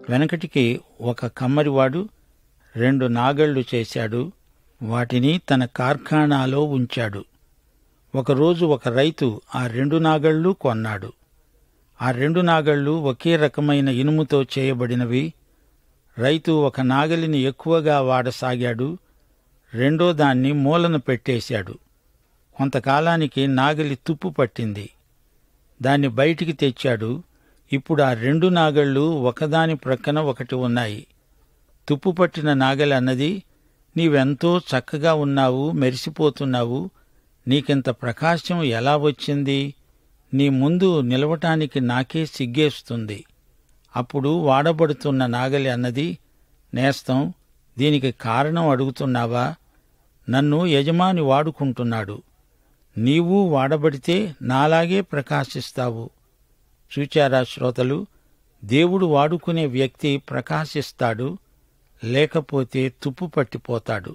వెనకటికి ఒక కమ్మరివాడు 2 నాగళ్లు చేశాడు. వాటిని తన కార్ఖానాలో ఉంచాడు. ఒకరోజు ఒక రైతు ఆ 2 నాగళ్లు కొన్నాడు. ఆ 2 నాగళ్లు ఒకే రకమైన ఇనుముతో చేయబడినవి. రైతు ఒక నాగలిని ఎక్కువగా వాడసాగాడు. రెండో దాన్ని మూలన పెట్టేశాడు. కొంతకాలానికి నాగలి తుప్పు పట్టింది. దాన్ని బయటికి తెచ్చాడు. ఇప్పుడు ఆ 2 నాగళ్లు ఒకదాని ప్రక్కన ఒకటి ఉన్నాయి. తుప్పుపట్టిన నాగలి అన్నది, నీవెంతో చక్కగా ఉన్నావు, మెరిసిపోతున్నావు, నీకింత ప్రకాశం ఎలా వచ్చింది? నీ ముందు నిలవటానికి నాకే సిగ్గేస్తుంది. అప్పుడు వాడబడుతున్న నాగలి అన్నది, నేస్తం, దీనికి కారణం అడుగుతున్నావా? నన్ను యజమాని వాడుకుంటున్నాడు. నీవు వాడబడితే నాలాగే ప్రకాశిస్తావు. చూచారా శ్రోతలు, దేవుడు వాడుకునే వ్యక్తి ప్రకాశిస్తాడు, లేకపోతే తుప్పు పట్టిపోతాడు.